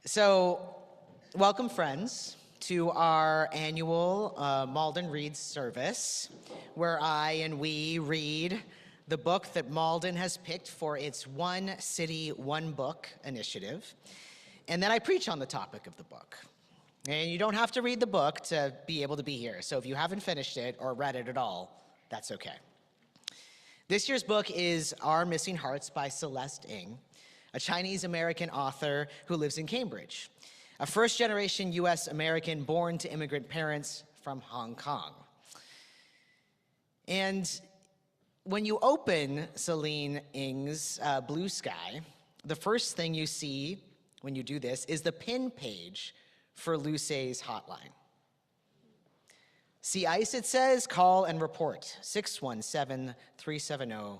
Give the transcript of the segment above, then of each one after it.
So, welcome friends to our annual Malden Reads service, where I and we read the book that Malden has picked for its One City, One Book initiative. And then I preach on the topic of the book. And you don't have to read the book to be able to be here. So if you haven't finished it or read it at all, that's okay. This year's book is Our Missing Hearts by Celeste Ng, a Chinese-American author who lives in Cambridge, a first-generation U.S.-American born to immigrant parents from Hong Kong. And when you open Celeste Ng's Blue Sky, the first thing you see when you do this is the pin page for Lucé's hotline. See ICE, it says, call and report, 617-370-5023.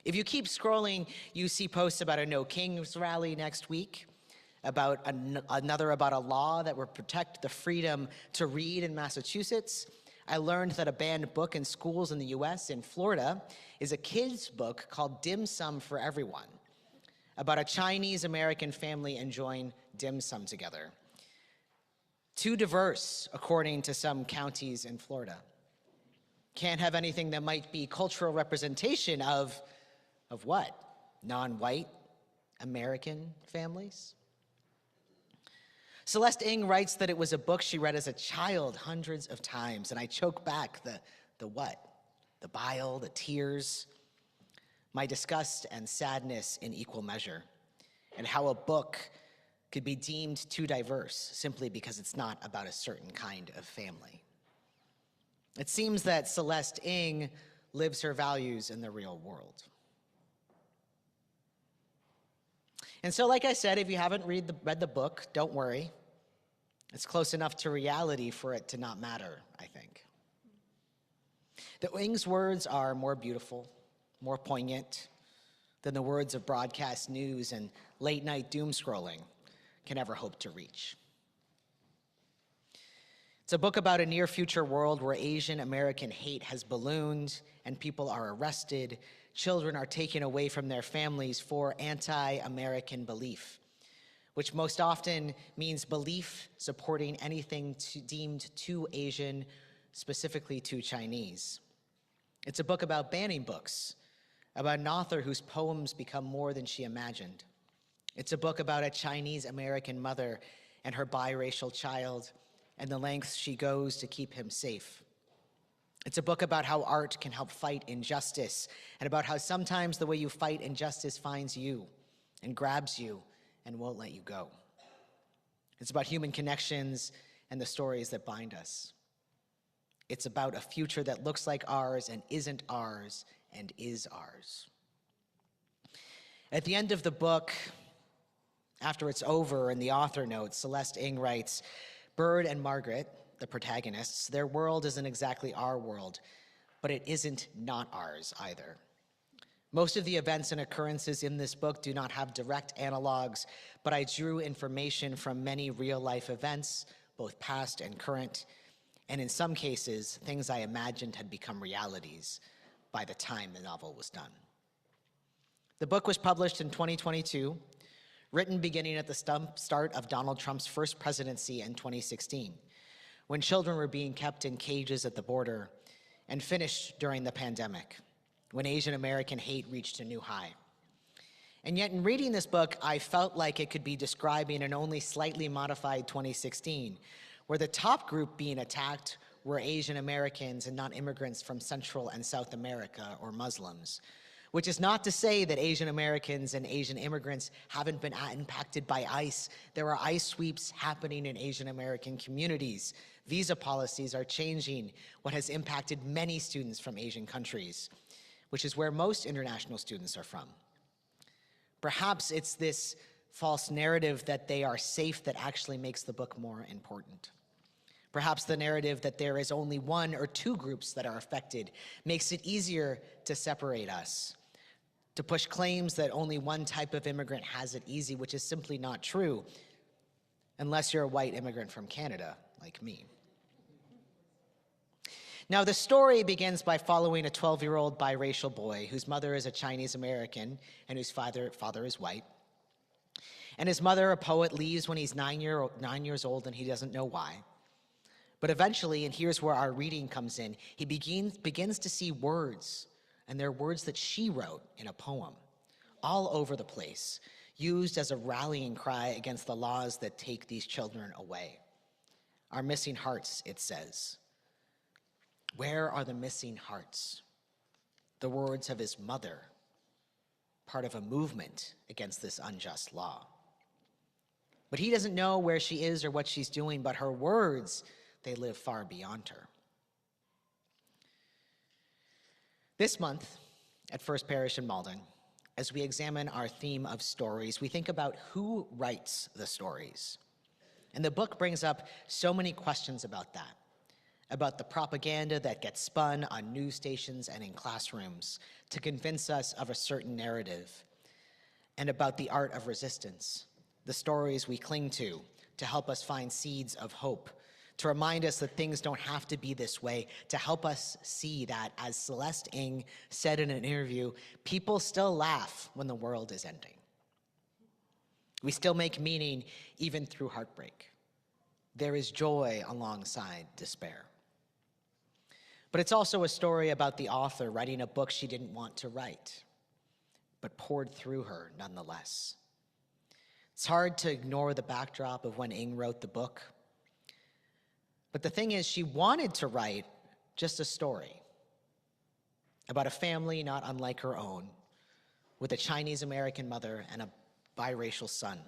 If you keep scrolling, you see posts about a No Kings rally next week, about another about a law that would protect the freedom to read in Massachusetts. I learned that a banned book in schools in the US, in Florida, is a kid's book called Dim Sum for Everyone, about a Chinese-American family enjoying dim sum together. Too diverse, according to some counties in Florida. Can't have anything that might be cultural representation of what? Non-white American families? Celeste Ng writes that it was a book she read as a child hundreds of times, and I choke back the what? The bile, the tears, my disgust and sadness in equal measure, and how a book could be deemed too diverse simply because it's not about a certain kind of family. It seems that Celeste Ng lives her values in the real world. And so, like I said, if you haven't read the book, don't worry. It's close enough to reality for it to not matter, I think. The Ng's words are more beautiful, more poignant than the words of broadcast news and late-night doom scrolling can ever hope to reach. It's a book about a near-future world where Asian American hate has ballooned and people are arrested, children are taken away from their families for anti-American belief, which most often means belief supporting anything deemed too Asian, specifically too Chinese. It's a book about banning books, about an author whose poems become more than she imagined. It's a book about a Chinese-American mother and her biracial child and the lengths she goes to keep him safe. It's a book about how art can help fight injustice and about how sometimes the way you fight injustice finds you and grabs you and won't let you go. It's about human connections and the stories that bind us. It's about a future that looks like ours and isn't ours and is ours. At the end of the book, after it's over in the author notes, Celeste Ng writes, Bird and Margaret, the protagonists, their world isn't exactly our world, but it isn't not ours either. Most of the events and occurrences in this book do not have direct analogs, but I drew information from many real-life events, both past and current, and in some cases, things I imagined had become realities by the time the novel was done. The book was published in 2022, written beginning at the start of Donald Trump's first presidency in 2016, when children were being kept in cages at the border, and finished during the pandemic, when Asian American hate reached a new high. And yet in reading this book, I felt like it could be describing an only slightly modified 2016, where the top group being attacked were Asian Americans and non-immigrants from Central and South America or Muslims, which is not to say that Asian Americans and Asian immigrants haven't been impacted by ICE. There are ICE sweeps happening in Asian American communities. Visa policies are changing what has impacted many students from Asian countries, which is where most international students are from. Perhaps it's this false narrative that they are safe that actually makes the book more important. Perhaps the narrative that there is only one or two groups that are affected makes it easier to separate us, to push claims that only one type of immigrant has it easy, which is simply not true, unless you're a white immigrant from Canada, like me. Now, the story begins by following a 12-year-old biracial boy whose mother is a Chinese American and whose father is white. And his mother, a poet, leaves when he's 9 years old, and he doesn't know why. But eventually, and here's where our reading comes in, he begins to see words, and they're words that she wrote in a poem, all over the place, used as a rallying cry against the laws that take these children away. Our missing hearts, it says. Where are the missing hearts? The words of his mother, part of a movement against this unjust law. But he doesn't know where she is or what she's doing, but her words, they live far beyond her. This month, at First Parish in Malden, as we examine our theme of stories, we think about who writes the stories. And the book brings up so many questions about that, about the propaganda that gets spun on news stations and in classrooms to convince us of a certain narrative, and about the art of resistance, the stories we cling to help us find seeds of hope, to remind us that things don't have to be this way, to help us see that, as Celeste Ng said in an interview, people still laugh when the world is ending. We still make meaning even through heartbreak. There is joy alongside despair. But it's also a story about the author writing a book she didn't want to write, but poured through her nonetheless. It's hard to ignore the backdrop of when Ng wrote the book. But the thing is, she wanted to write just a story about a family not unlike her own, with a Chinese-American mother and a biracial son.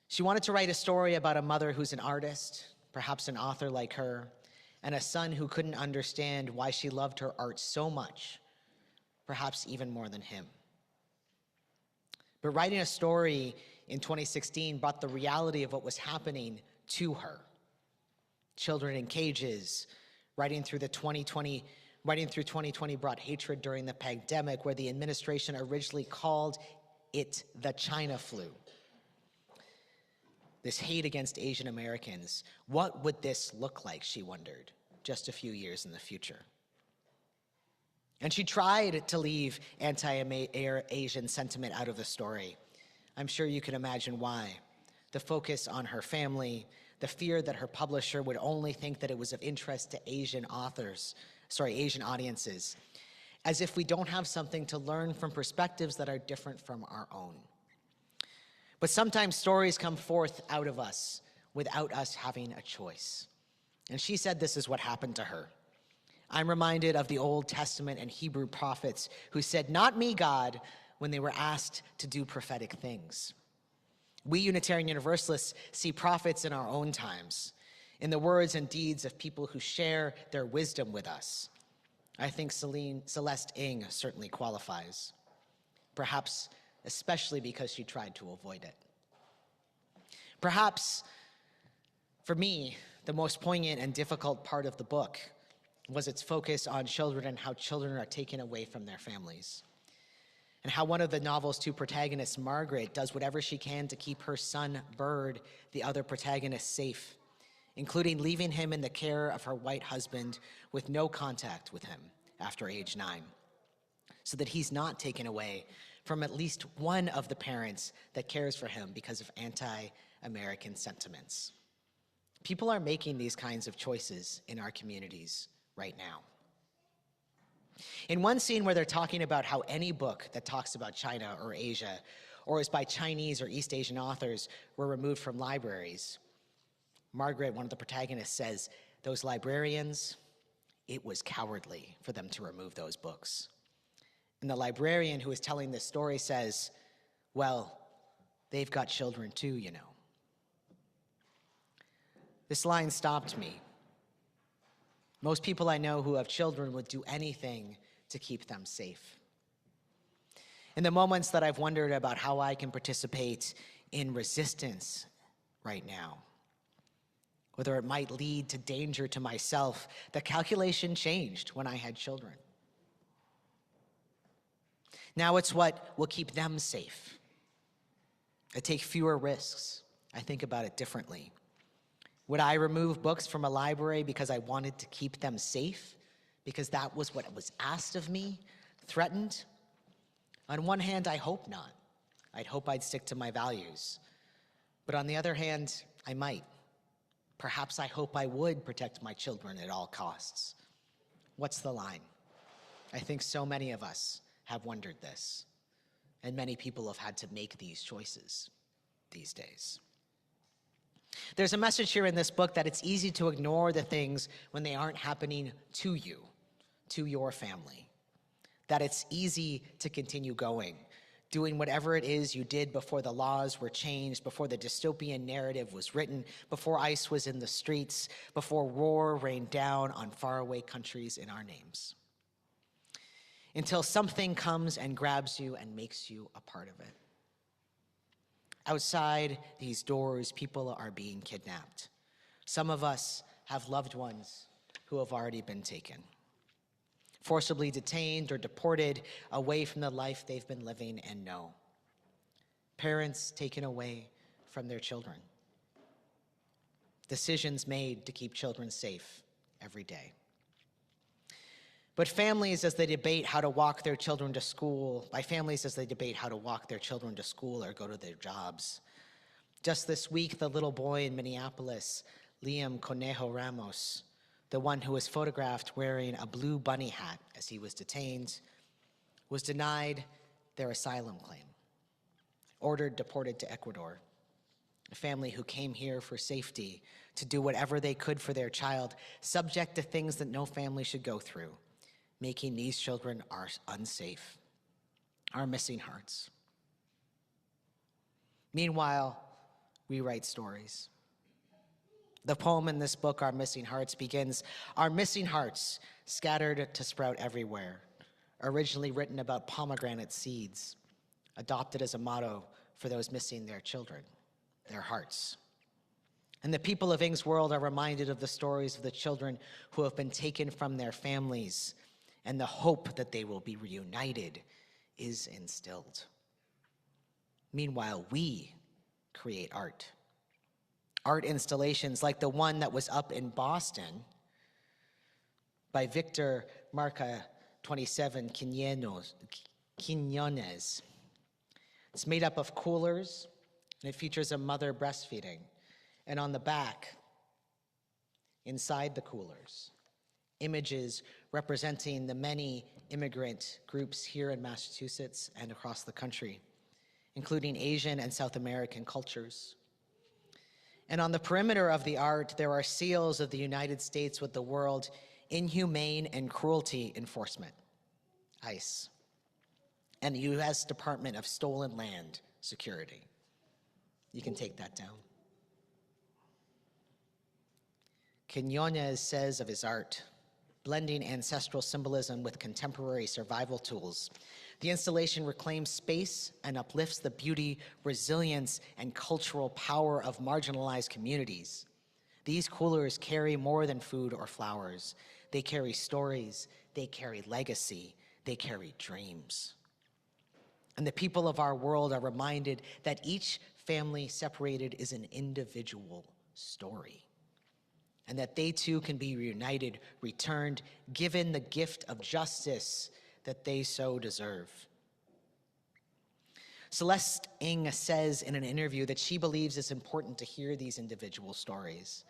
She wanted to write a story about a mother who's an artist, perhaps an author like her, and a son who couldn't understand why she loved her art so much, perhaps even more than him. But writing a story in 2016 brought the reality of what was happening to her. Children in cages, writing through 2020 brought hatred during the pandemic, where the administration originally called it the China flu. This hate against Asian Americans. What would this look like, she wondered, just a few years in the future? And she tried to leave anti-Asian sentiment out of the story. I'm sure you can imagine why. The focus on her family, the fear that her publisher would only think that it was of interest to Asian audiences, as if we don't have something to learn from perspectives that are different from our own. But sometimes stories come forth out of us without us having a choice. And she said this is what happened to her. I'm reminded of the Old Testament and Hebrew prophets who said, "Not me, God," when they were asked to do prophetic things. We Unitarian Universalists see prophets in our own times, in the words and deeds of people who share their wisdom with us. I think Celeste Ng certainly qualifies, perhaps especially because she tried to avoid it. Perhaps, for me, the most poignant and difficult part of the book was its focus on children and how children are taken away from their families, and how one of the novel's two protagonists, Margaret, does whatever she can to keep her son, Bird, the other protagonist, safe, including leaving him in the care of her white husband with no contact with him after age 9, so that he's not taken away from at least one of the parents that cares for him because of anti-American sentiments. People are making these kinds of choices in our communities right now. In one scene where they're talking about how any book that talks about China or Asia, or is by Chinese or East Asian authors, were removed from libraries, Margaret, one of the protagonists, says, "Those librarians, it was cowardly for them to remove those books." And the librarian who is telling this story says, "Well, they've got children too, you know." This line stopped me. Most people I know who have children would do anything to keep them safe. In the moments that I've wondered about how I can participate in resistance right now, whether it might lead to danger to myself, the calculation changed when I had children. Now it's what will keep them safe. I take fewer risks. I think about it differently. Would I remove books from a library because I wanted to keep them safe? Because that was what was asked of me? Threatened? On one hand, I hope not. I'd hope I'd stick to my values. But on the other hand, I might. Perhaps I hope I would protect my children at all costs. What's the line? I think so many of us have wondered this, and many people have had to make these choices these days. There's a message here in this book that it's easy to ignore the things when they aren't happening to you, to your family. That it's easy to continue going, doing whatever it is you did before the laws were changed, before the dystopian narrative was written, before ICE was in the streets, before war rained down on faraway countries in our names. Until something comes and grabs you and makes you a part of it. Outside these doors, people are being kidnapped. Some of us have loved ones who have already been taken, forcibly detained or deported away from the life they've been living and know. Parents taken away from their children. Decisions made to keep children safe every day. But families, as they debate how to walk their children to school, or go to their jobs. Just this week, the little boy in Minneapolis, Liam Conejo Ramos, the one who was photographed wearing a blue bunny hat as he was detained, was denied their asylum claim, ordered deported to Ecuador. A family who came here for safety, to do whatever they could for their child, subject to things that no family should go through, making these children are unsafe, our missing hearts. Meanwhile, we write stories. The poem in this book, Our Missing Hearts, begins, "Our missing hearts, scattered to sprout everywhere," originally written about pomegranate seeds, adopted as a motto for those missing their children, their hearts. And the people of Ng's world are reminded of the stories of the children who have been taken from their families, and the hope that they will be reunited is instilled. Meanwhile, we create art. Art installations like the one that was up in Boston by Victor Marca 27 Quiñones. It's made up of coolers, and it features a mother breastfeeding. And on the back, inside the coolers, images representing the many immigrant groups here in Massachusetts and across the country, including Asian and South American cultures. And on the perimeter of the art, there are seals of the United States with the World Inhumane and Cruelty Enforcement, ICE, and the U.S. Department of Stolen Land Security. You can take that down. Quiñones says of his art, blending ancestral symbolism with contemporary survival tools, the installation reclaims space and uplifts the beauty, resilience, and cultural power of marginalized communities. These coolers carry more than food or flowers. They carry stories, they carry legacy, they carry dreams. And the people of our world are reminded that each family separated is an individual story, and that they too can be reunited, returned, given the gift of justice that they so deserve. Celeste Ng says in an interview that she believes it's important to hear these individual stories,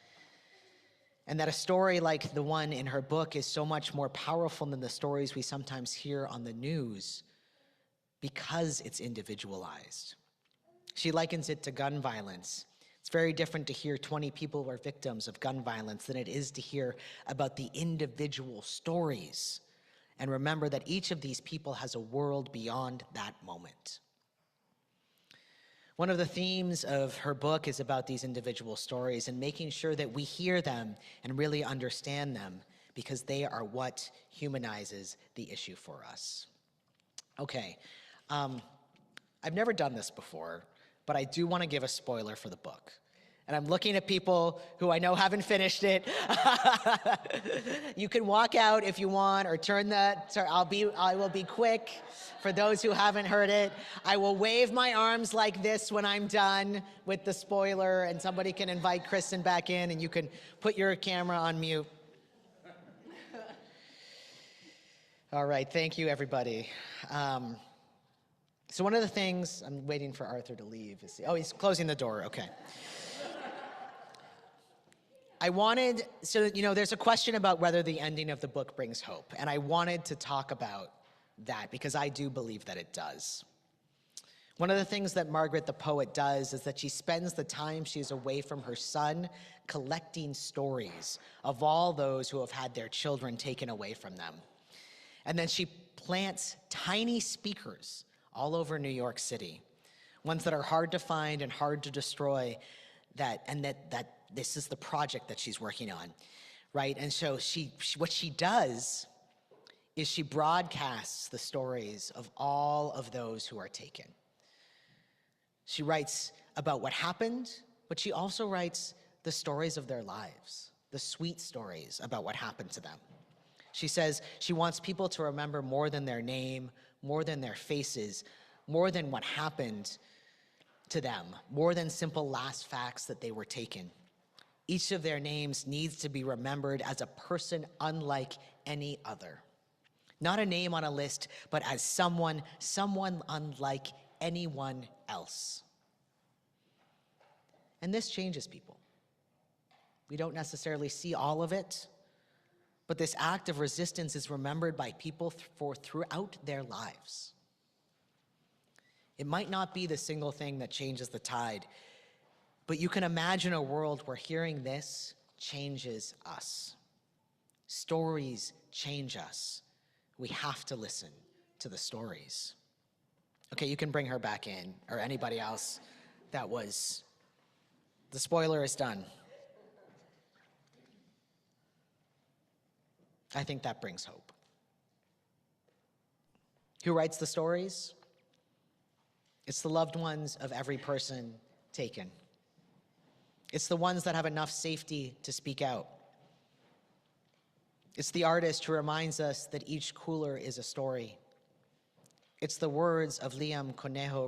and that a story like the one in her book is so much more powerful than the stories we sometimes hear on the news because it's individualized. She likens it to gun violence. It's very different to hear 20 people were victims of gun violence than it is to hear about the individual stories and remember that each of these people has a world beyond that moment. One of the themes of her book is about these individual stories and making sure that we hear them and really understand them because they are what humanizes the issue for us. Okay, I've never done this before, but I do want to give a spoiler for the book. And I'm looking at people who I know haven't finished it. You can walk out if you want, or turn that. I will be quick for those who haven't heard it. I will wave my arms like this when I'm done with the spoiler, and somebody can invite Kristen back in, and you can put your camera on mute. All right, thank you, everybody. So one of the things, I'm waiting for Arthur to leave. Oh, he's closing the door, okay. There's a question about whether the ending of the book brings hope, and I wanted to talk about that because I do believe that it does. One of the things that Margaret the poet does is that she spends the time she's away from her son collecting stories of all those who have had their children taken away from them. And then she plants tiny speakers all over New York City, ones that are hard to find and hard to destroy, that this is the project that she's working on, right? And so what she does is she broadcasts the stories of all of those who are taken. She writes about what happened, but she also writes the stories of their lives, the sweet stories about what happened to them. She says she wants people to remember more than their name, more than their faces, more than what happened to them, more than simple last facts that they were taken. Each of their names needs to be remembered as a person unlike any other. Not a name on a list, but as someone unlike anyone else. And this changes people. We don't necessarily see all of it, but this act of resistance is remembered by people throughout their lives. It might not be the single thing that changes the tide, but you can imagine a world where hearing this changes us. Stories change us. We have to listen to the stories. Okay, you can bring her back in, or anybody else. The spoiler is done. I think that brings hope. Who writes the stories? It's the loved ones of every person taken. It's the ones that have enough safety to speak out. It's the artist who reminds us that each cooler is a story. It's the words of Liam Conejo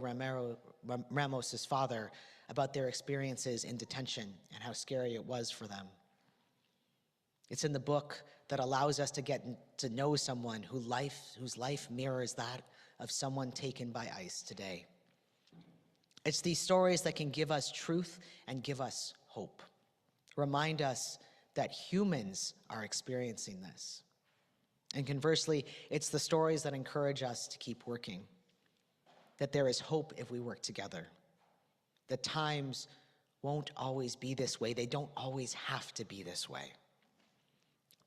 Ramos's father about their experiences in detention and how scary it was for them. It's in the book that allows us to get to know someone whose life mirrors that of someone taken by ICE today. It's these stories that can give us truth and give us hope. Remind us that humans are experiencing this. And conversely, it's the stories that encourage us to keep working, that there is hope if we work together, that times won't always be this way. They don't always have to be this way.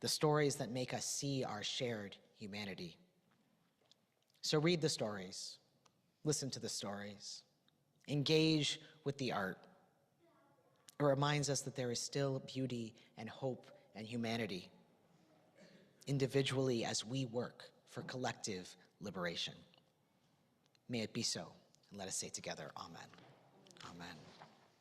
The stories that make us see our shared humanity. So read the stories, listen to the stories, engage with the art. It reminds us that there is still beauty and hope and humanity, individually as we work for collective liberation. May it be so. And let us say together, Amen. Amen.